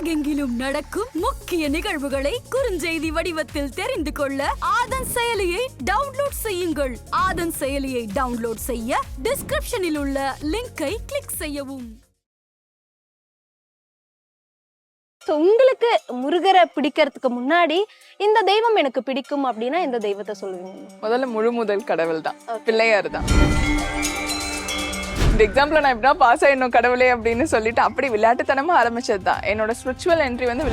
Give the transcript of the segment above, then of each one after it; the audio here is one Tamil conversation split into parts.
உலகெங்கிலும் நடக்கும் முக்கிய நிகழ்வுகளை குறுஞ்செய்தி வடிவத்தில் தெரிந்து கொள்ள ஆதன் செயலியை டவுன்லோட் செய்யுங்கள். ஆதன் செயலியை டவுன்லோட் செய்ய டிஸ்கிரிப்ஷனில் உள்ள லிங்கை கிளிக் செய்யவும். உங்களுக்கு முருகரை பிடிக்கிறதுக்கு முன்னாடி இந்த தெய்வம் எனக்கு பிடிக்கும் அப்படின்னா இந்த தெய்வத்தை சொல்லுவீங்க? முதல்ல முதல் கடவுள் தான், பிள்ளையார் தான். இந்த எக்ஸாம்பிள் நான் எப்படின்னா பாஸ் ஆயிடணும் கடவுளே அப்படின்னு சொல்லிட்டு அப்படி விளையாட்டுத்தனமா ஆரம்பிச்சது தான். என்னோட ஸ்பிரிச்சுவல் என்ட்ரி வந்து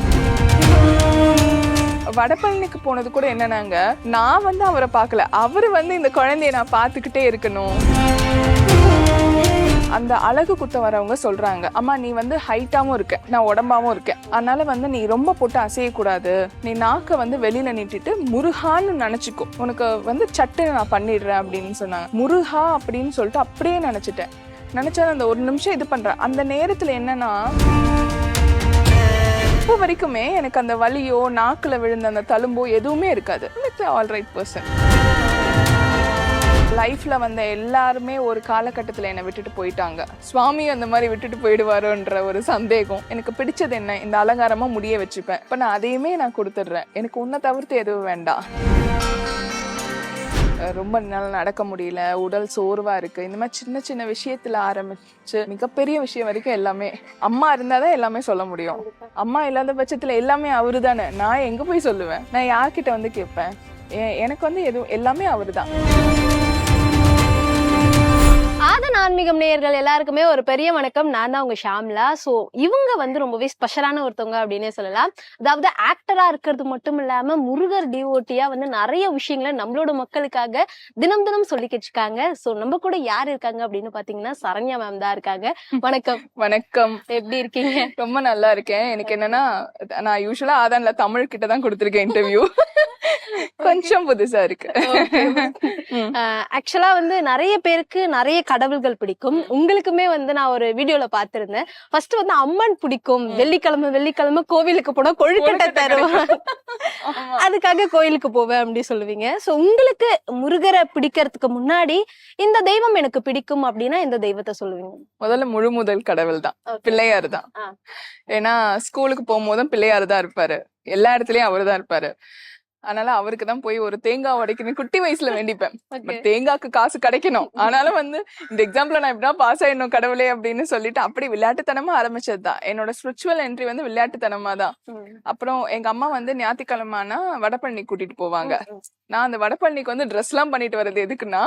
வடபழனிக்கு போனது கூட என்னன்னாங்க, நான் வந்து அவரை பார்க்கல, அவரு வந்து இந்த குழந்தைய நான் பார்த்துக்கிட்டே இருக்கணும். அந்த அழகு குத்த வரவங்க சொல்றாங்க, அம்மா நீ வந்து ஹைட்டாவும் இருக்க, நான் உடம்பாவும் இருக்கேன், அதனால வந்து நீ ரொம்ப போட்டு அசையக்கூடாது, நீ நாக்க வந்து வெளியில நீட்டிட்டு முருகான்னு நினைச்சுக்கோ, உனக்கு வந்து சட்டுன்னு நான் பண்ணிடுறேன் அப்படின்னு சொன்னாங்க. முருகா அப்படின்னு சொல்லிட்டு அப்படியே நினைச்சா அந்த ஒரு நிமிஷம் இது பண்றேன். அந்த நேரத்துல என்னன்னா, இப்போ வரைக்குமே எனக்கு அந்த வலியோ நாக்குல விழுந்த அந்த தழும்போ எதுவுமே இருக்காது. Alright person. லைஃப்ல வந்த எல்லாருமே ஒரு காலகட்டத்துல என்னை விட்டுட்டு போயிட்டாங்க. சுவாமி அந்த மாதிரி விட்டுட்டு போயிடுவாரோன்ற ஒரு சந்தேகம். எனக்கு பிடிச்சது என்ன, இந்த அலங்காரமா முடிய வச்சுப்பேன். இப்ப நான் அதையுமே நான் கொடுத்துடுறேன். எனக்கு உன்னை தவிர்த்து எதுவும் வேண்டாம். ரொம்ப நாள் நடக்க முடியல, உடல் சோர்வா இருக்கு, இந்த மாதிரி சின்ன சின்ன விஷயத்துல ஆரம்பிச்சு மிகப்பெரிய விஷயம் வரைக்கும் எல்லாமே அம்மா இருந்தாதான் எல்லாமே சொல்ல முடியும். அம்மா இல்லாத பட்சத்துல எல்லாமே அவரு தானே. நான் எங்க போய் சொல்லுவேன்? நான் யார்கிட்ட வந்து கேட்பேன்? எனக்கு வந்து எதுவும் எல்லாமே அவரு தான். ஆதன் ஆன்மீகம் நேயர்கள் எல்லாருக்குமே ஒரு பெரிய வணக்கம். நான் தான் உங்க ஷாம்லா. சோ இவங்க வந்து ரொம்பவே ஸ்பெஷலான ஒருத்தவங்க அப்படின்னே சொல்லலாம். அதாவது ஆக்டரா இருக்கிறது மட்டும் இல்லாம முருகர் டிவோட்டியா வந்து நிறைய விஷயங்களை நம்மளோட மக்களுக்காக தினம் தினம் சொல்லிக்கிட்டு இருக்காங்க. சோ நம்ம கூட யார் இருக்காங்க அப்படின்னு பாத்தீங்கன்னா சரண்யா மேம் தான் இருக்காங்க. வணக்கம். வணக்கம். எப்படி இருக்கீங்க? ரொம்ப நல்லா இருக்கேன். எனக்கு என்னன்னா, நான் யூஸ்வலா ஆதான்ல தமிழ் கிட்ட தான் கொடுத்திருக்கேன் இன்டர்வியூ. கொஞ்சம் புதுசா இருக்கு. ஆக்சுவலா வந்து நிறைய பேருக்கு நிறைய கடவுள்கள் பிடிக்கும். உங்களுக்குமே வந்து நான் ஒரு வீடியோல பாத்திருந்தேன். ஃபர்ஸ்ட் வந்து அம்மன் பிடிக்கும், வெள்ளிக்கிழமை கோவிலுக்கு போனா கொழுக்கட்டை தருவேன், அதுக்காக கோயிலுக்கு போவேன் அப்படி சொல்லுவீங்க. சோ உங்களுக்கு முருகரை பிடிக்கிறதுக்கு முன்னாடி இந்த தெய்வம் எனக்கு பிடிக்கும் அப்படின்னா இந்த தெய்வத்தை சொல்லுவீங்க? முதல்ல முதல் கடவுள் தான், பிள்ளையார் தான். ஏன்னா ஸ்கூலுக்கு போகும்போதும் பிள்ளையார் தான் இருப்பாரு, எல்லா இடத்துலயும் அவரு தான் இருப்பாரு. அதனால அவருக்கு தான் போய் ஒரு தேங்காய் உடைக்கணும் குட்டி வயசுல வேண்டிப்பேன். தேங்காய்க்கு காசு கிடைக்கணும், ஆனாலும் வந்து இந்த எக்ஸாம்பிள் நான் எப்படின்னா பாஸ் ஆயிடணும் கடவுளே அப்படின்னு சொல்லிட்டு அப்படி விளையாட்டுத்தனமா ஆரம்பிச்சது தான். என்னோட ஸ்பிரிச்சுவல் என்ட்ரி வந்து விளையாட்டுத்தனமா தான். அப்புறம் எங்க அம்மா வந்து ஞாயிற்றுக்கிழமைனா வடபழனி கூட்டிட்டு போவாங்க. நான் அந்த வடபழனிக்கு வந்து ட்ரெஸ் எல்லாம் பண்ணிட்டு வர்றது எதுக்குன்னா,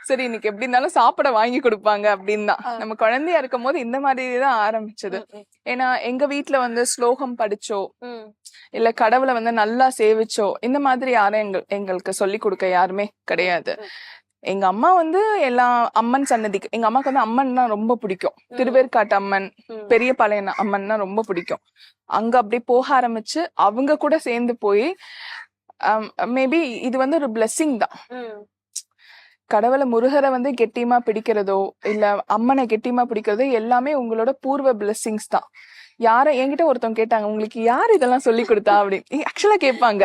சரி இன்னைக்கு எப்படி இருந்தாலும் சாப்பிட வாங்கி கொடுப்பாங்க அப்படின்னு தான். நம்ம குழந்தையா இருக்கும் போது இந்த மாதிரிதான் ஆரம்பிச்சது. ஏன்னா எங்க வீட்டுல வந்து ஸ்லோகம் படிச்சோ இல்ல கடவுளை வந்து நல்லா சேவிச்சோ இந்த மாதிரி யாரும் எங்களுக்கு சொல்லி கொடுக்க யாருமே கிடையாது. எங்க அம்மா வந்து எல்லாம் அம்மன் சன்னதிக்கு, எங்க அம்மாக்கு வந்து அம்மன்னா ரொம்ப பிடிக்கும். திருவேற்காட்டு அம்மன், பெரிய பாளையம் அம்மன்னா ரொம்ப பிடிக்கும். அங்க அப்படியே போக ஆரம்பிச்சு அவங்க கூட சேர்ந்து போய் மேபி இது வந்து ஒரு பிளெஸிங் தான். கடவுளை முருகரை வந்து கெட்டியமா பிடிக்கிறதோ இல்ல அம்மனை கெட்டியமா பிடிக்கிறதோ எல்லாமே உங்களோட பூர்வ பிளெஸிங்ஸ் தான். என்கிட்ட ஒருத்தவங்க கேட்டாங்க, உங்களுக்கு யார் இதெல்லாம் சொல்லி கொடுத்தா அப்படின்னு. ஆக்சுவலா கேட்பாங்க,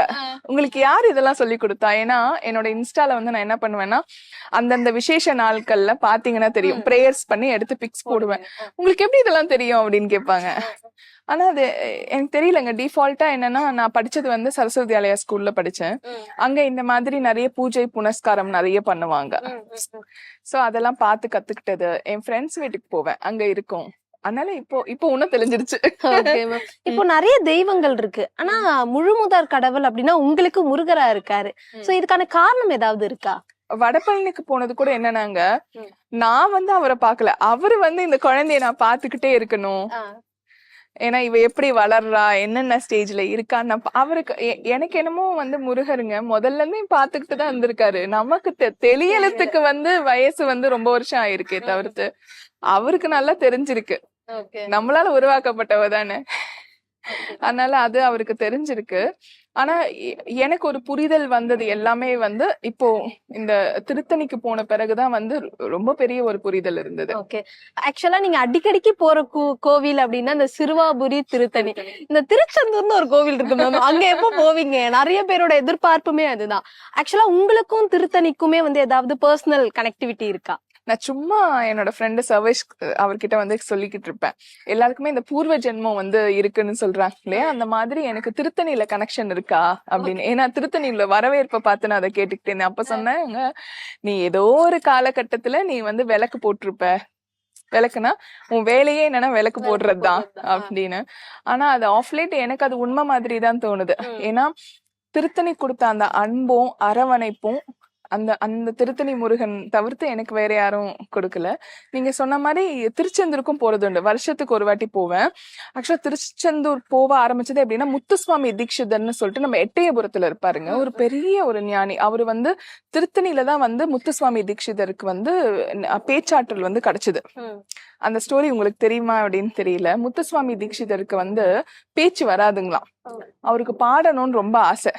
உங்களுக்கு யார் இதெல்லாம் சொல்லி கொடுத்தா? ஏன்னா என்னோட இன்ஸ்டால வந்து நான் என்ன பண்ணுவேன்னா, அந்தந்த விசேஷ நாட்கள்ல பாத்தீங்கன்னா தெரியும், பிரேயர்ஸ் பண்ணி எடுத்து பிக்ஸ் போடுவேன். உங்களுக்கு எப்படி இதெல்லாம் தெரியும் அப்படின்னு கேட்பாங்க. ஆனா அது எனக்கு தெரியலங்க. டிஃபால்ட்டா என்னன்னா, நான் படிச்சது வந்து சரஸ்வதி ஆலயா ஸ்கூல்ல படிச்சேன். அங்க இந்த மாதிரி நிறைய பூஜை புனஸ்காரம் நிறைய பண்ணுவாங்க. சோ அதெல்லாம் பார்த்து கத்துக்கிட்டது. என் ஃப்ரெண்ட்ஸ் வீட்டுக்கு போவேன், அங்க இருக்கும். அதனால இப்போ ஒன்னும் தெரிஞ்சிருச்சு. இப்போ நிறைய தெய்வங்கள் இருக்கு, ஆனா முழுமுதற் கடவுள் அப்படின்னா உங்களுக்கு முருகரா இருக்காரு. சோ இதுக்கான காரணம் ஏதாவது இருக்கா? வடபழனிக்கு போனது கூட என்னன்னாங்க, நான் வந்து அவரை பார்க்கல, அவரு வந்து இந்த குழந்தைய நான் பாத்துக்கிட்டே இருக்கணும். ஏன்னா இவ எப்படி வளர்றா, என்னென்ன ஸ்டேஜ்ல இருக்கான்னு அவருக்கு எனக்கு என்னமோ வந்து முருகருங்க முதல்ல இருந்தே பாத்துக்கிட்டு தான் இருந்திருக்காரு. நமக்கு தெளியலத்துக்கு வந்து வயசு வந்து ரொம்ப வருஷம் ஆயிருக்கே தவிர்த்து அவருக்கு நல்லா தெரிஞ்சிருக்கு. நம்மளால உருவாக்கப்பட்டவ தானே, அதனால அது அவருக்கு தெரிஞ்சிருக்கு. ஆனா எனக்கு ஒரு புரிதல் வந்தது எல்லாமே வந்து இப்போ இந்த திருத்தணிக்கு போன பிறகுதான் வந்து ரொம்ப பெரிய ஒரு புரிதல் இருந்தது. ஓகே, ஆக்சுவலா நீங்க அடிக்கடிக்கு போற கோவில் அப்படின்னா இந்த சிறுவாபுரி திருத்தணி, இந்த திருச்செந்தூர்னு ஒரு கோவில் இருக்கு மேம், அங்க எப்ப போவீங்க? நிறைய பேரோட எதிர்பார்ப்புமே அதுதான். ஆக்சுவலா உங்களுக்கும் திருத்தணிக்குமே வந்து ஏதாவது பர்சனல் கனெக்டிவிட்டி இருக்கா? நான் சும்மா என்னோட ஃப்ரெண்டு சர்வேஷ் அவர்கிட்ட வந்து சொல்லிக்கிட்டு இருப்பேன், எல்லாருக்குமே இந்த பூர்வ ஜென்மம் வந்து இருக்குன்னு சொல்றாங்க இல்லையா, அந்த மாதிரி எனக்கு திருத்தணியில கனெக்ஷன் இருக்கா அப்படின்னு. ஏன்னா திருத்தணியில வரவேற்பை பார்த்து நான் அதை கேட்டுக்கிட்டே இருந்தேன். அப்ப சொன்னாங்க, நீ ஏதோ ஒரு காலகட்டத்துல நீ வந்து விளக்கு போட்டிருப்ப, விளக்குனா உன் வேலையே என்னன்னா விளக்கு போடுறதுதான் அப்படின்னு. ஆனா அது ஆஃப் லேட் எனக்கு அது உண்மை மாதிரி தான் தோணுது. ஏன்னா திருத்தணி கொடுத்த அந்த அன்பும் அரவணைப்பும் அந்த அந்த திருத்தணி முருகன் தவிர்த்து எனக்கு வேற யாரும் கொடுக்கல. நீங்க சொன்ன மாதிரி திருச்செந்தூருக்கும் போறது உண்டு, வருஷத்துக்கு ஒரு வாட்டி போவேன். ஆக்சுவலா திருச்செந்தூர் போக ஆரம்பிச்சது எப்படின்னா, முத்துசுவாமி தீட்சிதர்னு சொல்லிட்டு நம்ம எட்டயபுரத்துல இருப்பாருங்க, ஒரு பெரிய ஒரு ஞானி. அவரு வந்து திருத்தணியில தான் வந்து முத்துசுவாமி தீட்சிதருக்கு வந்து பேச்சாற்றல் வந்து கிடைச்சது. அந்த ஸ்டோரி உங்களுக்கு தெரியுமா அப்படின்னு தெரியல. முத்துசுவாமி தீட்சிதருக்கு வந்து பேச்சு வராதுங்களாம், அவருக்கு பாடணும்னு ரொம்ப ஆசை.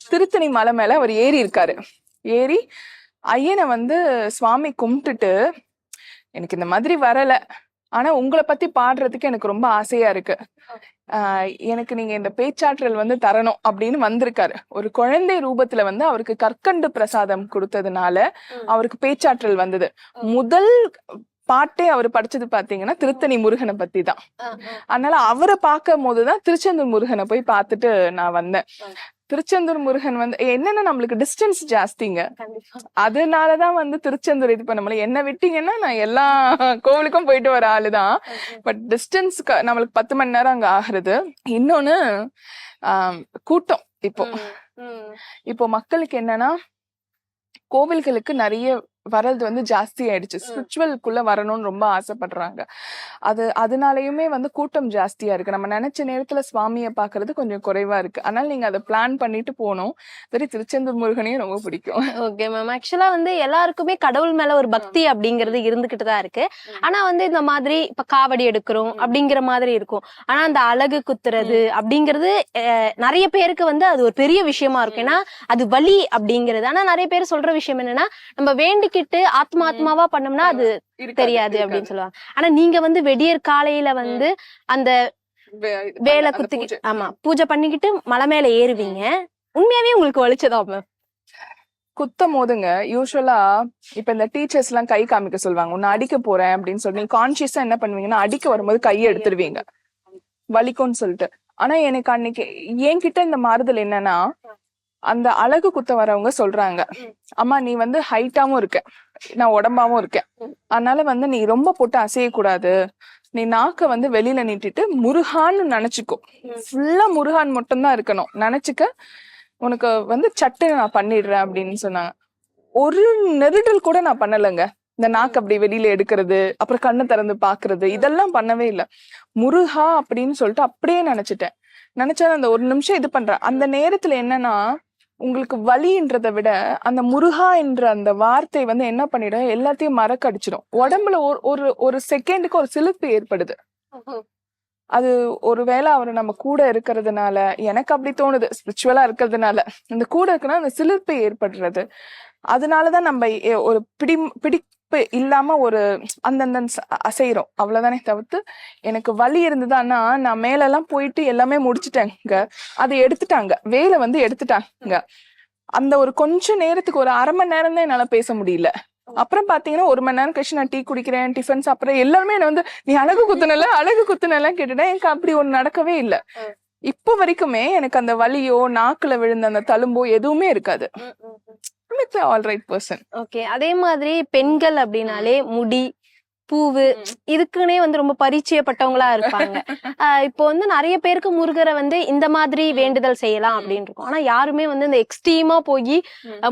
திருத்தணி மலை மேல அவர் ஏறி இருக்காரு. ஏறி ஐயனை வந்து சுவாமி கும்பிட்டுட்டு, எனக்கு இந்த மாதிரி வரல, ஆனா உங்களை பத்தி பாடுறதுக்கு எனக்கு ரொம்ப ஆசையா இருக்கு, எனக்கு நீங்க இந்த பேச்சாற்றல் வந்து தரணும் அப்படின்னு வந்திருக்காரு. ஒரு குழந்தை ரூபத்துல வந்து அவருக்கு கற்கண்டு பிரசாதம் கொடுத்ததுனால அவருக்கு பேச்சாற்றல் வந்தது. முதல் பாட்டே அவர் படிச்சது பாத்தீங்கன்னா திருத்தணி முருகனை பத்தி தான். அதனால அவரை பார்க்கும் போதுதான் திருச்செந்தூர் முருகனை போய் பார்த்துட்டு நான் வந்தேன். திருச்செந்தூர் முருகன் வந்து என்னன்னா நம்மளுக்கு டிஸ்டன்ஸ் ஜாஸ்திங்க, அதனாலதான் வந்து திருச்செந்தூர் இது பண்ண முடியல. என்ன விட்டீங்கன்னா நான் எல்லா கோவிலுக்கும் போயிட்டு வர ஆளுதான், பட் டிஸ்டன்ஸ் நம்மளுக்கு 10 மணி நேரம் அங்க ஆகுறது. இன்னொன்னு கூட்டம். இப்போ மக்களுக்கு என்னன்னா, கோவில்களுக்கு நிறைய வர்றது வந்து ஜாஸ்தி ஆயிடுச்சு, ஸ்பிரிச்சுவல்குள்ள வரணும்னு ரொம்ப ஆசைப்படுறாங்க. அதனாலயுமே வந்து கூட்டம் ஜாஸ்தியா இருக்கு. நம்ம நினைச்ச நேரத்துல சுவாமியை பாக்குறது கொஞ்சம் குறைவா இருக்கு. அதனால நீங்க அதை பிளான் பண்ணிட்டு போகணும். சரி, திருச்செந்தூர் முருகனையும் ரொம்ப பிடிக்கும். ஓகே மேம், ஆக்சுவலா வந்து எல்லாருக்குமே கடவுள் மேல ஒரு பக்தி அப்படிங்கிறது இருந்துகிட்டு தான் இருக்கு. ஆனா வந்து இந்த மாதிரி இப்ப காவடி எடுக்கிறோம் அப்படிங்கிற மாதிரி இருக்கும். ஆனா அந்த அழகு குத்துறது அப்படிங்கிறது நிறைய பேருக்கு வந்து அது ஒரு பெரிய விஷயமா இருக்கும். ஏன்னா அது வலி அப்படிங்கிறது. ஆனா நிறைய பேர் சொல்ற விஷயம் என்னன்னா, நம்ம வேண்டிக்கிட்டு ஆத்மாவா பண்ணோம்னா அது தெரியாது அப்படின்னு சொல்லுவாங்க. ஆனா நீங்க வந்து வெடியற் காலையில வந்து அந்த வேலை குத்திக்கிட்டு, ஆமா, பூஜை பண்ணிக்கிட்டு மலை மேல ஏறுவீங்க. உண்மையாவே உங்களுக்கு வலிச்சதா மேம்? குத்தும் போதுங்க யூஸ்வலா இப்ப இந்த டீச்சர்ஸ் எல்லாம் கை காமிக்க சொல்லுவாங்க, உன்னை அடிக்க போறேன் அப்படின்னு சொல்லி நீங்க கான்சியஸா என்ன பண்ணுவீங்கன்னா, அடிக்க வரும்போது கையை எடுத்துருவீங்க வலிக்கும்னு சொல்லிட்டு. ஆனா எனக்கு அன்னைக்கு என்கிட்ட இந்த மாறுதல் என்னன்னா, அந்த அழகு குத்த வரவங்க சொல்றாங்க, அம்மா நீ வந்து ஹைட்டாவும் இருக்க, நான் உடம்பாவும் இருக்கேன், அதனால வந்து நீ ரொம்ப போட்டு அசையக்கூடாது, நீ நாக்க வந்து வெளியில நீட்டிட்டு முருகான்னு நினைச்சுக்கோ, ஃபுல்லா முருகான் மட்டும் தான் இருக்கணும், நினைச்சுக்க, உனக்கு வந்து சட்டுன்னு நான் பண்ணிடுறேன் அப்படின்னு சொன்னாங்க. ஒரு நெருடல் கூட நான் பண்ணலைங்க. இந்த நாக்கு அப்படி வெளியில எடுக்கிறது, அப்புறம் கண்ணை திறந்து பாக்குறது, இதெல்லாம் பண்ணவே இல்லை. முருகா அப்படின்னு சொல்லிட்டு அப்படியே நினைச்சிட்டேன். நினைச்சா அந்த ஒரு நிமிஷம் இது பண்றேன். அந்த நேரத்துல என்னன்னா, உங்களுக்கு வலின்றதை விட அந்த முருகா என்ற அந்த வார்த்தை வந்து என்ன பண்ணிடும், எல்லாத்தையும் மறக்கடிச்சிடும். உடம்புல ஒரு செகண்டுக்கு ஒரு சிலிர்ப்பு ஏற்படுது. அது ஒருவேளை அவரு நம்ம கூட இருக்கிறதுனால, எனக்கு அப்படி தோணுது, ஸ்பிரிச்சுவலா இருக்கிறதுனால, இந்த கூட இருக்குன்னா அந்த சிலிர்ப்பு ஏற்படுறது. அதனாலதான் நம்ம ஒரு பிடிப்பு இல்லாம ஒரு அந்தந்த அசைறோம், அவ்வளவுதானே தவிர்த்து எனக்கு வலி இருந்ததுன்னா நான் மேல எல்லாம் போயிட்டு எல்லாமே முடிச்சுட்டேங்க, அதை எடுத்துட்டாங்க, வேலை வந்து எடுத்துட்டாங்க. அந்த ஒரு கொஞ்ச நேரத்துக்கு ஒரு அரை மணி நேரம் தான் என்னால பேச முடியல. அப்புறம் பாத்தீங்கன்னா 1 மணி நேரம் கழிச்சு நான் டீ குடிக்கிறேன், டிஃபன் சாப்பிடுறேன், எல்லாருமே என்ன வந்து நீ அழகு குத்துனல கேட்டுட்டேன். எனக்கு அப்படி ஒண்ணு நடக்கவே இல்லை. இப்போ வரைக்குமே எனக்கு அந்த வலியோ நாக்குல விழுந்த அந்த தழும்போ எதுவுமே இருக்காது. All right person. ஓகே, அதே மாதிரி பெண்கள் அப்படின்னாலே முடி, பூவு, இதுக்குன்னே வந்து ரொம்ப பரிச்சயப்பட்டவங்களா இருப்பாங்க. இப்போ வந்து நிறைய பேருக்கு முருகரை வந்து இந்த மாதிரி வேண்டுதல் செய்யலாம் அப்படின்னு இருக்கும். ஆனா யாருமே வந்து இந்த எக்ஸ்ட்ரீமா போய்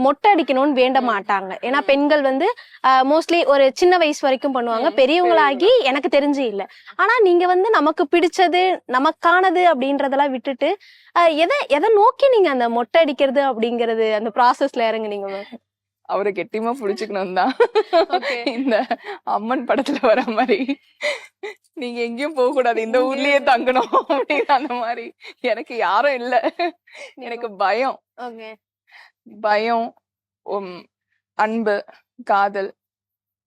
மொட்டை அடிக்கணும்னு வேண்ட மாட்டாங்க. ஏன்னா பெண்கள் வந்து மோஸ்ட்லி ஒரு சின்ன வயசு வரைக்கும் பண்ணுவாங்க, பெரியவங்களாகி எனக்கு தெரிஞ்சு இல்லை. ஆனா நீங்க வந்து நமக்கு பிடிச்சது நமக்கானது அப்படின்றதெல்லாம் விட்டுட்டு எதை நோக்கி நீங்க அந்த மொட்டை அடிக்கிறது அப்படிங்கறது அந்த ப்ராசஸ்ல இறங்குனீங்க? அவரை கெட்டியமா புடிச்சுக்கணும் தான். இந்த அம்மன் படத்துல வர மாதிரி, நீங்க எங்கேயும் போக கூடாது, இந்த ஊர்லயே தங்கணும் அப்படின்னு அந்த மாதிரி. எனக்கு யாரும் இல்ல, எனக்கு பயம், பயம், அன்பு, காதல்,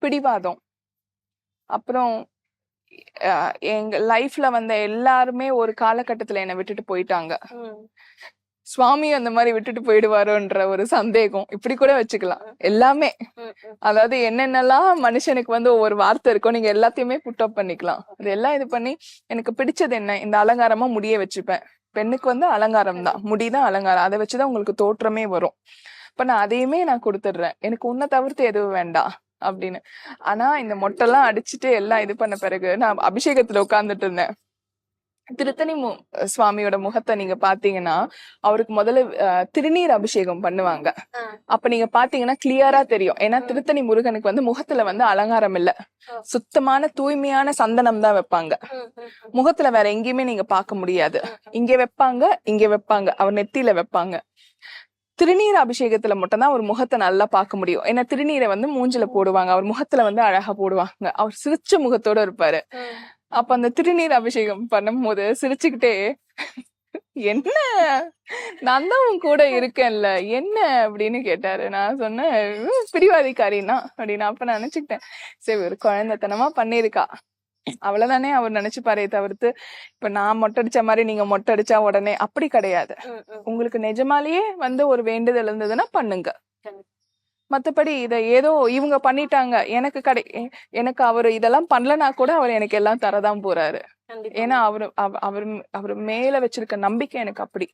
பிடிவாதம், அப்புறம் எங்க லைஃப்ல வந்த எல்லாருமே ஒரு காலகட்டத்துல என்னை விட்டுட்டு போயிட்டாங்க. சுவாமி அந்த மாதிரி விட்டுட்டு போயிடுவாரோன்ற ஒரு சந்தேகம், இப்படி கூட வச்சுக்கலாம். எல்லாமே அதாவது என்னென்னலாம் மனுஷனுக்கு வந்து ஒவ்வொரு வார்த்தை இருக்கும், நீங்க எல்லாத்தையுமே புட்டப் பண்ணிக்கலாம். அது எல்லாம் இது பண்ணி எனக்கு பிடிச்சது என்ன, இந்த அலங்காரமா முடிய வச்சுப்பேன். பெண்ணுக்கு வந்து அலங்காரம் தான், முடிதான் அலங்காரம், அதை வச்சுதான் உங்களுக்கு தோற்றமே வரும். இப்ப நான் அதையுமே நான் கொடுத்துடுறேன், எனக்கு உன்னை தவிர்த்து எதுவும் வேண்டாம் அப்படின்னு. ஆனா இந்த மொட்டைலாம் அடிச்சுட்டு எல்லாம் இது பண்ண பிறகு நான் அபிஷேகத்துல உட்கார்ந்துட்டு இருந்தேன். திருத்தணி சுவாமியோட முகத்தை நீங்க பாத்தீங்கன்னா அவருக்கு முதல்ல திருநீர் அபிஷேகம் பண்ணுவாங்க. அப்ப நீங்க பாத்தீங்கன்னா கிளியரா தெரியும். ஏன்னா திருத்தணி முருகனுக்கு வந்து முகத்துல வந்து அலங்காரம் இல்ல, சுத்தமான தூய்மையான சந்தனம் தான் வைப்பாங்க. முகத்துல வேற எங்கேயுமே நீங்க பார்க்க முடியாது. இங்க வைப்பாங்க, இங்க வைப்பாங்க, அவர் நெத்தியில வைப்பாங்க. திருநீர் அபிஷேகத்துல மட்டும்தான் அவர் முகத்தை நல்லா பார்க்க முடியும். ஏன்னா திருநீரை வந்து மூஞ்சில போடுவாங்க, அவர் முகத்துல வந்து அழகா போடுவாங்க. அவர் சிரிச்ச முகத்தோட இருப்பாரு. அப்ப அந்த திருநீர் அபிஷேகம் பண்ணும் போது சிரிச்சுக்கிட்டே, என்ன நான் தான் உன் கூட இருக்கேன்ல என்ன அப்படின்னு கேட்டாரு. நான் சொன்னேன் பிடிவாதிக்காரின்னா அப்படின்னு. அப்ப நான் நினைச்சுக்கிட்டேன், சரி ஒரு குழந்தைத்தனமா பண்ணிருக்கா அவ்வளவுதானே அவர் நினைச்சுப்பாரே தவிர்த்து, இப்ப நான் மொட்டை அடிச்ச மாதிரி நீங்க மொட்டை அடிச்சா உடனே அப்படி கிடையாது. உங்களுக்கு நிஜமாலேயே வந்து ஒரு வேண்டுதல் இருந்ததுன்னா பண்ணுங்க. மத்தபடி இத ஏதோ இவங்க பண்ணிட்டாங்க எனக்கு அவரு இதெல்லாம் பண்ணலனா கூட அவர் எனக்கு எல்லாம் தரதான் போறாரு. ஏன்னா அவரு மேல வச்சிருக்க நம்பிக்கை எனக்கு அப்படி.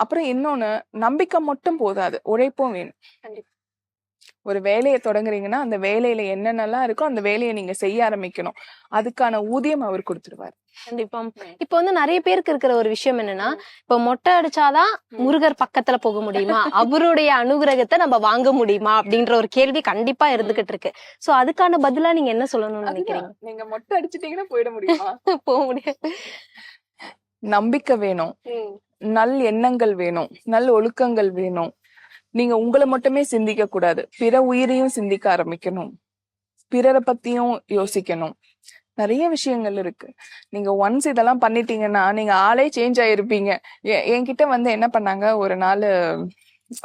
அப்புறம் இன்னொன்னு, நம்பிக்கை மட்டும் போதாது, உழைப்பும் வேணும். ஒரு வேலையை தொடங்குறீங்கன்னா அந்த வேலையில என்னென்னலாம் இருக்கோ அந்த வேலையை நீங்க செய்ய ஆரம்பிக்கணும். அதுக்கான ஊதியம் அவர் கொடுத்துருவாரு. கண்டிப்பா. இப்ப வந்து நிறைய பேருக்கு இருக்கிற ஒரு விஷயம் என்னன்னா, இப்ப மொட்டை அடிச்சாதான் முருகர் பக்கத்துல போக முடியுமா, அவருடைய அனுகிரகத்தை நம்ம வாங்க முடியுமா அப்படின்ற ஒரு கேள்வி கண்டிப்பா இருந்துகிட்டு இருக்கு. சோ அதுக்கான பதிலா நீங்க என்ன சொல்லணும்னு நினைக்கிறீங்க? நீங்க மொட்டை அடிச்சிட்டீங்கன்னா போயிட முடியுமா? போக முடியாது. நம்பிக்கை வேணும், நல் எண்ணங்கள் வேணும், நல் ஒழுக்கங்கள் வேணும். நீங்க உங்களை மட்டுமே சிந்திக்க கூடாது, பிற உயிரையும் சிந்திக்க ஆரம்பிக்கணும், பிறரை பத்தியும் யோசிக்கணும். நிறைய விஷயங்கள் இருக்கு. நீங்க ஒன்ஸ் இதெல்லாம் பண்ணிட்டீங்கன்னா நீங்க ஆளே சேஞ்ச் ஆயிருப்பீங்க. என்கிட்ட வந்து என்ன பண்ணாங்க, ஒரு நாள்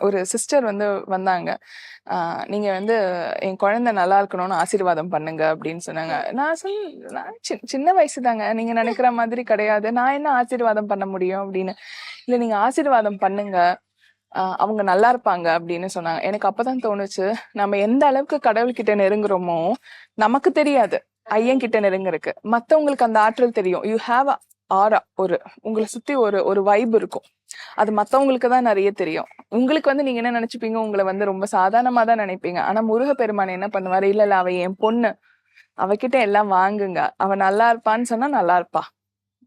ஒரு சிஸ்டர் வந்து வந்தாங்க. நீங்க வந்து என் குழந்தை நல்லா இருக்கணும்னு ஆசீர்வாதம் பண்ணுங்க அப்படின்னு சொன்னாங்க. நான் சொன்னேன், சின்ன வயசு தாங்க, நீங்க நினைக்கிற மாதிரி கிடையாது, நான் என்ன ஆசீர்வாதம் பண்ண முடியும் அப்படின்னு. இல்ல நீங்க ஆசீர்வாதம் பண்ணுங்க, அவங்க நல்லா இருப்பாங்க அப்படின்னு சொன்னாங்க. எனக்கு அப்பதான் தோணுச்சு, நம்ம எந்த அளவுக்கு கடவுள்கிட்ட நெருங்குறோமோ நமக்கு தெரியாது, ஐயன் கிட்ட நெருங்குறதுக்கு. மத்தவங்களுக்கு அந்த ஆற்றல் தெரியும். யூ ஹாவ் ஆரா, ஒரு உங்களை சுத்தி ஒரு வைப் இருக்கும். அது மத்தவங்களுக்கு தான் நிறைய தெரியும். உங்களுக்கு வந்து நீங்க என்ன நினைச்சுப்பீங்க, உங்களை வந்து ரொம்ப சாதாரணமா தான் நினைப்பீங்க. ஆனா முருக பெருமான் என்ன பண்ணுவாரு, இல்ல அவ என் பொண்ணு, அவகிட்ட எல்லாம் வாங்குங்க, அவ நல்லா இருப்பான்னு சொன்னா நல்லா இருப்பா,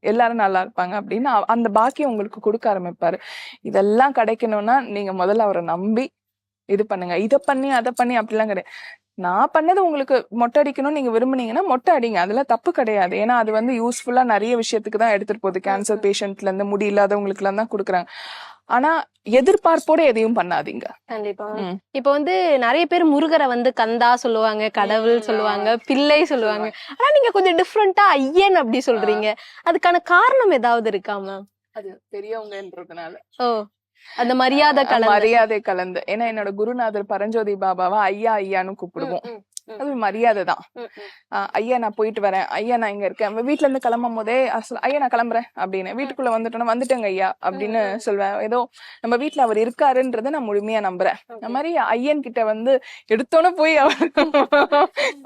எல்லாரும் நல்லா இருப்பாங்க அப்படின்னு அந்த பாக்கியம் உங்களுக்கு கொடுக்க ஆரம்பிப்பாரு. இதெல்லாம் கிடைக்கணும்னா நீங்க முதல்ல அவரை நம்பி இது பண்ணுங்க. இதை பண்ணி அதை பண்ணி அப்படிலாம் கிடையாது. நான் பண்ணது உங்களுக்கு மொட்டை அடிக்கணும்னு நீங்க விரும்புனீங்கன்னா மொட்டை அடிங்க, அதெல்லாம் தப்பு கிடையாது. ஏன்னா அது வந்து யூஸ்ஃபுல்லா நிறைய விஷயத்துக்கு தான் எடுத்துட்டு போகுது. கேன்சர் பேஷண்ட்ல இருந்து, முடி இல்லாதவங்களுக்கு எல்லாம் தான் கொடுக்குறாங்க. ஆனா எதிர்பார்ப்போட எதையும் பண்ணாதீங்க. கண்டிப்பா. இப்ப வந்து நிறைய பேர் முருகரை வந்து கந்தா சொல்லுவாங்க, கடவுள் சொல்லுவாங்க, பிள்ளை சொல்லுவாங்க. ஆனா நீங்க கொஞ்சம் டிஃப்ரெண்டா ஐயன் அப்படி சொல்றீங்க. அதுக்கான காரணம் ஏதாவது இருக்கா மேம்? அது பெரியவங்கன்றதுனால. ஓ, அந்த மரியாதை கலந்து. ஏன்னா என்னோட குருநாதர் பரஞ்சோதி பாபாவா ஐயா ஐயான்னு கூப்பிடுவோம். அது மரியாதை தான். ஐயா நான் போயிட்டு வரேன், ஐயா நான் இங்க இருக்கேன். வீட்டுல இருந்து கிளம்பும் போதே ஐயா நான் கிளம்புறேன் அப்படின்னு. வீட்டுக்குள்ள வந்துட்டேங்க ஐயா அப்படின்னு சொல்வேன். ஏதோ நம்ம வீட்டுல அவர் இருக்காருன்றத நான் முழுமையா நம்புறேன். அந்த மாதிரி ஐயன் கிட்ட வந்து எடுத்தோன்னு போய் அவர்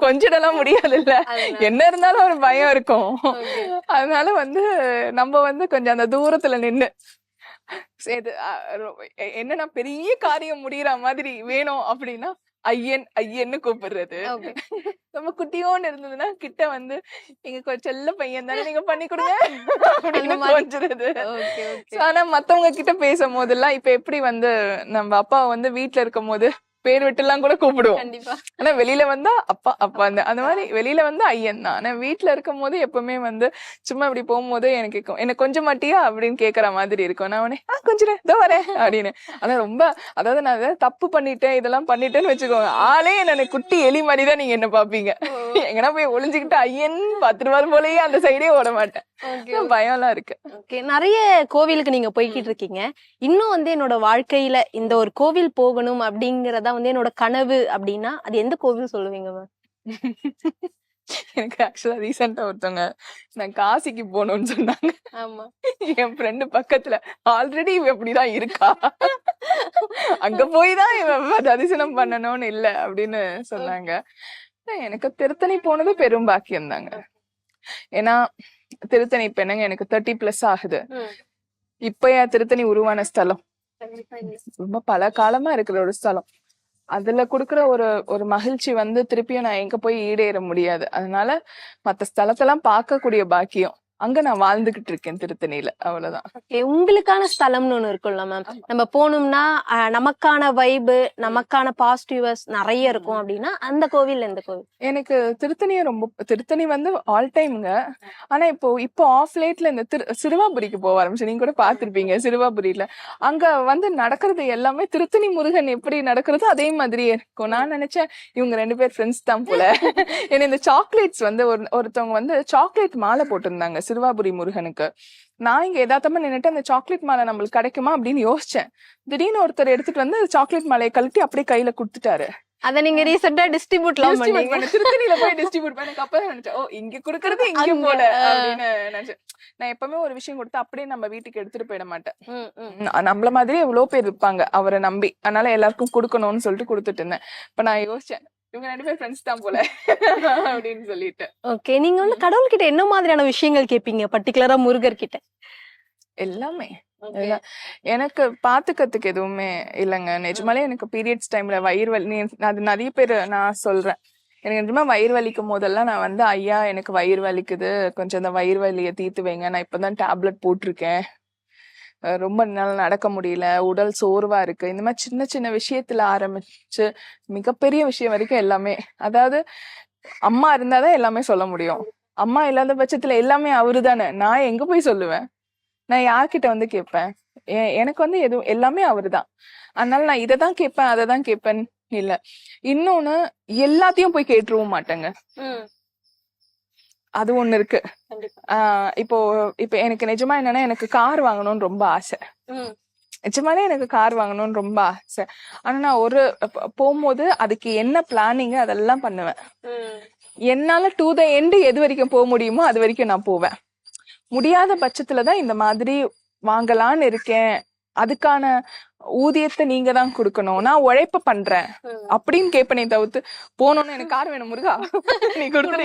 கொஞ்சிடலாம் முடியாது இல்ல, என்ன இருந்தாலும் ஒரு பயம் இருக்கும். அதனால வந்து நம்ம வந்து கொஞ்சம் அந்த தூரத்துல நின்னு என்னன்னா பெரிய காரியம் முடியற மாதிரி வேணும் அப்படின்னா ஐயன் ஐயன்னு கூப்பிடுறது. நம்ம குட்டியோன்னு இருந்ததுன்னா கிட்ட வந்து நீங்க கொஞ்சம் செல்ல பையன் தானே, நீங்க பண்ணி கொடுங்க அப்படின்னு கொஞ்சிருது. ஆனா மத்தவங்க கிட்ட பேசும் போதெல்லாம் இப்ப எப்படி வந்து நம்ம அப்பா வந்து வீட்டுல இருக்கும் போது பேர் விட்டு எல்லாம் கூட கூப்பிடுவோம். ஆனா வெளியில வந்தா அப்பா அப்பா அந்த மாதிரி வெளியில வந்து ஐயன் தான். ஆனா வீட்டுல இருக்கும் போது எப்பவுமே வந்து சும்மா இப்படி போகும்போது எனக்கு கொஞ்சம் மாட்டியா அப்படின்னு கேக்குற மாதிரி இருக்கும். நான் உடனே கொஞ்சம் இதோ வரேன் அப்படின்னு. ஆனா ரொம்ப அதாவது நான் ஏதாவது தப்பு பண்ணிட்டேன் இதெல்லாம் பண்ணிட்டேன்னு வச்சுக்கோங்க, ஆளே என்ன குட்டி எலி மாதிரிதான் நீங்க என்ன பாப்பீங்க. எங்கன்னா போய் ஒளிஞ்சுக்கிட்டு ஐயன் பார்த்துட்டு போலயே அந்த சைடே ஓட மாட்டேன். பயம் எல்லாம் இருக்கு. நிறைய கோவிலுக்கு நீங்க போய்கிட்டு இருக்கீங்க. இன்னும் வந்து என்னோட வாழ்க்கையில இந்த ஒரு கோவில் போகணும் அப்படிங்கறதா வந்து என்னோட கனவு அப்படின்னா அது எந்த கோவில் சொல்லுவீங்க? எனக்கு ஆக்சுவலா ரீசெண்டா ஒருத்தவங்க நான் காசிக்கு போகணும்னு சொன்னாங்க. ஆமா. என் ஃப்ரெண்டு பக்கத்துல ஆல்ரெடி இவ இப்படிதான் இருக்கா, அங்க போய் தான் இவ தரிசனம் பண்ணணும்னு இல்ல அப்படின்னு சொன்னாங்க. எனக்கு திருத்தணி போனது பெரும் பாக்கியம் தாங்க. ஏன்னா திருத்தணி இப்ப என்னங்க எனக்கு 30+ ஆகுது. இப்ப திருத்தணி உருவான ஸ்தலம், ரொம்ப பல காலமா இருக்கிற ஒரு ஸ்தலம். அதுல குடுக்குற ஒரு மகிழ்ச்சி வந்து திருப்பியும் நான் எங்க போய் ஈடேற முடியாது. அதனால மத்த ஸ்தலத்தெல்லாம் பார்க்கக்கூடிய பாக்கியம் அங்க நான் வாழ்ந்துகிட்டு இருக்கேன் திருத்தணியில, அவ்வளவுதான். உங்களுக்கான ஸ்தலம்னு ஒண்ணு இருக்கும்ல மேம், நம்ம போனோம்னா நமக்கான வைபு, நமக்கான பாசிட்டிவ்ஸ் நிறைய இருக்கும் அப்படின்னா அந்த கோவில் எந்த கோவில்? எனக்கு திருத்தணியை திருத்தணி வந்து ஆல் டைம்ங்க. ஆனா இப்போ ஆஃப் லேட்ல இந்த சிறுவாபுரிக்கு போக ஆரம்பிச்சு. நீங்க கூட பாத்திருப்பீங்க சிறுவாபுரியில அங்க வந்து நடக்கிறது எல்லாமே திருத்தணி முருகன் எப்படி நடக்கிறதோ அதே மாதிரியே இருக்கும். நான் நினைச்சேன் இவங்க 2 பேர் ஃப்ரெண்ட்ஸ் தான் போல. ஏன்னா இந்த சாக்லேட்ஸ் வந்து ஒருத்தவங்க வந்து சாக்லேட் மாலை போட்டிருந்தாங்க சிறுவாபுரி முருகனுக்கு. நான் இங்க எதாத்தமா நின்னுட்டு அந்த சாக்லேட் மாலை நம்மளுக்கு கிடைக்குமா அப்படின்னு யோசிச்சேன். திடீர்னு ஒருத்தர் எடுத்துட்டு வந்து சாக்லேட் மாலையை கழட்டி அப்படியே கையில குடுத்துட்டாரு. அத நீங்க ரீசெண்டா டிஸ்ட்ரிபியூட்லாம் பண்ணீங்க. திருத்தணியில போய் டிஸ்ட்ரிபியூட் பண்ண அப்பதான் நினைச்சேன், ஓ இங்க குடுக்கறது இங்க போல அப்படின்னு நினைச்சேன். நான் எப்பவுமே ஒரு விஷயம் கொடுத்து அப்படியே நம்ம வீட்டுக்கு எடுத்துட்டு போயிட மாட்டேன். நம்மள மாதிரியே எவ்வளவு பேர் இருப்பாங்க அவரை நம்பி, அதனால எல்லாருக்கும் கொடுக்கணும்னு சொல்லிட்டு கொடுத்துட்டு இருந்தேன். இப்ப நான் யோசிச்சேன் இவங்க 2 பேர் ஃப்ரெண்ட்ஸ் தான் போல அப்படின்னு சொல்லிட்டு. ஓகே, நீங்க வந்து கடவுள் கிட்ட என்ன மாதிரியான விஷயங்கள் கேப்பீங்க பர்టిక్యులரா முருகர் கிட்ட? எல்லாமே எனக்கு பாத்துக்கிறதுக்கு எதுவுமே இல்லைங்க. நிஜமாலே எனக்கு பீரியட்ஸ் டைம்ல வயிறு வலி, அது நிறைய பேர் நான் சொல்றேன், எனக்கு நிஜமா வயிறு வலிக்கும் போதெல்லாம் நான் வந்து ஐயா எனக்கு வயிறு வலிக்குது, கொஞ்சம் அந்த வயிறு வலியை தீர்த்து வைங்க, நான் இப்பதான் டேப்லெட் போட்டிருக்கேன், ரொம்ப நாள் நடக்க முடியல, உடல் சோர்வா இருக்கு, இந்த மாதிரி சின்ன சின்ன விஷயத்துல ஆரம்பிச்சு மிகப்பெரிய விஷயம் வரைக்கும் எல்லாமே. அதாவது அம்மா இருந்தாதான் எல்லாமே சொல்ல முடியும். அம்மா இல்லாத பட்சத்துல எல்லாமே அவரு தானே. நான் எங்க போய் சொல்லுவேன்? நான் யார்கிட்ட வந்து கேட்பேன்? எனக்கு வந்து எதுவும் எல்லாமே அவருதான். அதனால நான் இததான் கேட்பேன் அததான் கேட்பேன் இல்ல. இன்னொன்னு எல்லாத்தையும் போய் கேட்டுருவும் மாட்டேங்க. அது ஒண்ணு இருக்கு. இப்போ எனக்கு நிஜமா என்னன்னா எனக்கு கார் வாங்கணும்னு ரொம்ப ஆசை. நிஜமாலே எனக்கு கார் வாங்கணும்னு ரொம்ப ஆசை. ஆனா நான் போகும்போது அதுக்கு என்ன பிளானிங் அதெல்லாம் பண்ணுவேன். என்னால டு த எண்ட் எது வரைக்கும் போக முடியுமோ அது வரைக்கும் நான் போவேன். முடியாத பட்சத்துலதான் இந்த மாதிரி வாங்கலான்னு இருக்கேன், அதுக்கான ஊதியத்தை நீங்க தான் கொடுக்கணும், நான் உழைப்ப பண்றேன் அப்படின்னு கேட்பனே தவிர்த்து போனோன்னு எனக்கு கார் வேணும் முருகா நீ கொடுத்துட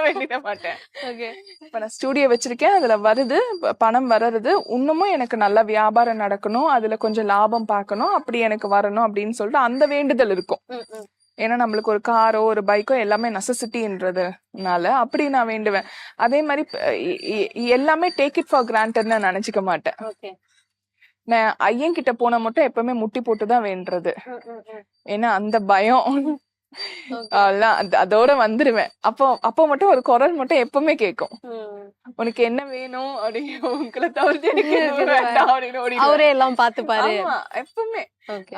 வேண்டிட மாட்டேன். இப்ப நான் ஸ்டூடியோ வச்சிருக்கேன், அதுல வருது பணம் வர்றது, இன்னமும் எனக்கு நல்ல வியாபாரம் நடக்கணும், அதுல கொஞ்சம் லாபம் பார்க்கணும், அப்படி எனக்கு வரணும் அப்படின்னு சொல்லிட்டு அந்த வேண்டுதல் இருக்கும். ஏன்னா நம்மளுக்கு ஒரு காரோ ஒரு பைக்கோ எல்லாமே நெசசிட்டின்றதுனால அப்படி நான் வேண்டுவேன். அதே மாதிரி எல்லாமே டேக் இட் ஃபார் கிராண்டட் நான் நினைச்சுக்க மாட்டேன். நான் ஐயன் கிட்ட போன மட்டும் எப்பவுமே முட்டி போட்டுதான் வேண்டுறது. ஏன்னா அந்த பயம் அதோட வந்துருவேன். அப்போ மட்டும் ஒரு குரல் மட்டும் எப்பவுமே கேட்கும், உனக்கு என்ன வேணும் அப்படின்னு, உங்களை தவிர்த்து எனக்கு அவரே எல்லாம் பாத்துப்பாரு எப்பவுமே.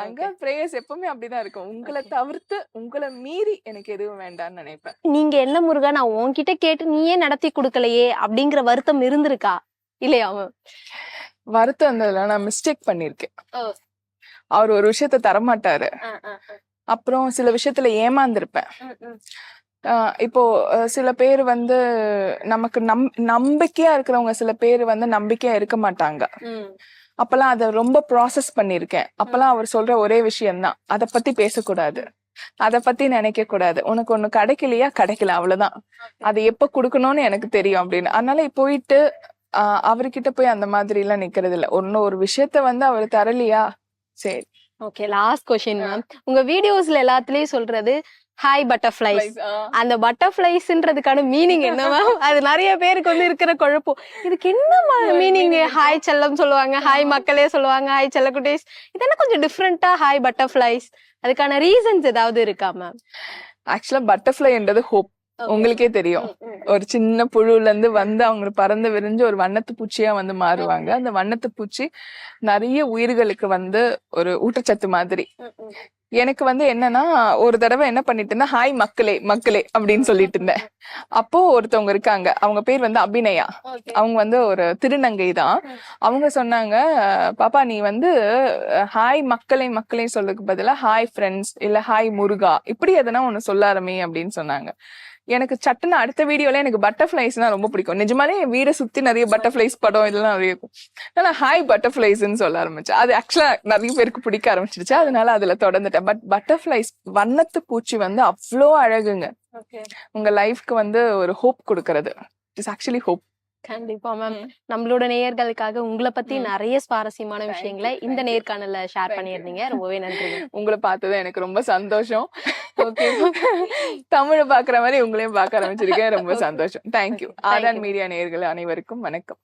அங்க பிரேயர்ஸ் எப்பவுமே அப்படிதான் இருக்கும், உங்களை தவிர்த்து உங்களை மீறி எனக்கு எதுவும் வேண்டாம்னு நினைப்பேன். நீங்க என்ன முருகா நான் உன்கிட்ட கேட்டு நீயே நடத்தி கொடுக்கலையே அப்படிங்கிற வருத்தம் இருந்திருக்கா? இல்லையா? வருத்தம் இருந்ததுல நான் மிஸ்டேக் பண்ணிருக்கேன். அவர் ஒரு விஷயத்த தரமாட்டாரு, அப்புறம் சில விஷயத்துல ஏமாந்துருப்பேன். இப்போ சில பேர் வந்து நமக்கு நம்பிக்கையா இருக்கிறவங்க சில பேர் வந்து நம்பிக்கையா இருக்க மாட்டாங்க. அப்பெல்லாம் அத ரொம்ப ப்ராசஸ் பண்ணிருக்கேன். அப்பெல்லாம் அவர் சொல்ற ஒரே விஷயம்தான், அத பத்தி பேசக்கூடாது, அத பத்தி நினைக்க கூடாது, உனக்கு ஒண்ணு கிடைக்கலையா கிடைக்கல அவ்வளவுதான், அது எப்ப குடுக்கணும்னு எனக்கு தெரியும் அப்படின்னு. அதனால போயிட்டு அவர்கிட்ட போய் அந்த மாதிரி எல்லாம் நிக்கிறது இல்ல. ஒரு விஷயத்த வந்து அவர் தரலையா சரி. ஓகே, லாஸ்ட் क्वेश्चन மேம், உங்க வீடியோஸ்ல எல்லாத்துலயும் சொல்றது ஹாய் பட்டர்ஃப்ளைஸ், அந்த பட்டர்ஃப்ளைஸ்ன்றதுக்கான மீனிங் என்ன மேம்? அது நிறைய பேருக்கு வந்து இருக்கிற குழப்பம், இதுக்கு என்ன மீனிங்? ஹாய் செல்லம் சொல்லுவாங்க, ஹாய் மக்களே சொல்லுவாங்க, ஹாய் செல்லக்குட்டீஸ், இதெல்லாம் கொஞ்சம் டிஃப்ரெண்டா ஹாய் பட்டர்ஃப்ளைஸ், அதுக்கான ரீசன்ஸ் ஏதாவது இருக்கா மேம்? ஆக்சுவலா பட்டர்ஃப்ளைன்றது ஹோப், உங்களுக்கே தெரியும். ஒரு சின்ன புழுல இருந்து வந்து அவங்க பறந்து விரிஞ்சு ஒரு வண்ணத்து பூச்சியா வந்து மாறுவாங்க. அந்த வண்ணத்து பூச்சி நிறைய உயிர்களுக்கு வந்து ஒரு ஊட்டச்சத்து மாதிரி. எனக்கு வந்து என்னன்னா ஒரு தடவை என்ன பண்ணிட்டு இருந்தேன், ஹாய் மக்களே மக்களே அப்படின்னு சொல்லிட்டு இருந்தேன். அப்போ ஒருத்தவங்க இருக்காங்க, அவங்க பேர் வந்து அபிநயா, அவங்க வந்து ஒரு திருநங்கை தான். அவங்க சொன்னாங்க, பாப்பா நீ வந்து ஹாய் மக்களே மக்களே சொல்றதுக்கு பதிலா ஹாய் ஃப்ரெண்ட்ஸ் இல்ல ஹாய் முருகா இப்படி எதனா ஒண்ணு சொல்லாரமே அப்படின்னு சொன்னாங்க. எனக்கு சட்டுன்னு அடுத்த வீடியோல எனக்கு பட்டர்ஃபிளைஸ் தான் ரொம்ப பிடிக்கும். நிஜமாலே என் வீடை சுத்தி நிறைய பட்டர்ஃபிளைஸ் படம் இதெல்லாம் நிறைய இருக்கும். நான் ஹாய் பட்டர்ஃபிளைஸ்ன்னு சொல்ல ஆரம்பிச்சேன். அது ஆக்சுவலா நிறைய பேருக்கு பிடிக்க ஆரம்பிச்சிருச்சு. அதனால அதுல தொடர்ந்துட்டேன். பட் பட்டர்ஃபிளைஸ் வண்ணத்து பூச்சி வந்து அவ்வளோ அழகுங்க. உங்க லைஃப்க்கு வந்து ஒரு ஹோப் கொடுக்கறது. It's actually hope. கண்டிப்பா மேம். நம்மளோட நேயர்களுக்காக உங்களை பத்தி நிறைய சுவாரஸ்யமான விஷயங்களை இந்த நேர்காணல ஷேர் பண்ணியிருந்தீங்க. ரொம்பவே நன்றி. உங்களை பார்த்தது எனக்கு ரொம்ப சந்தோஷம். ஓகே, தமிழை பாக்குற மாதிரி உங்களையும் பார்க்க ஆரம்பிச்சிருக்கேன். ரொம்ப சந்தோஷம். தேங்க்யூ. ஆதான் மீடியா நேயர்கள் அனைவருக்கும் வணக்கம்.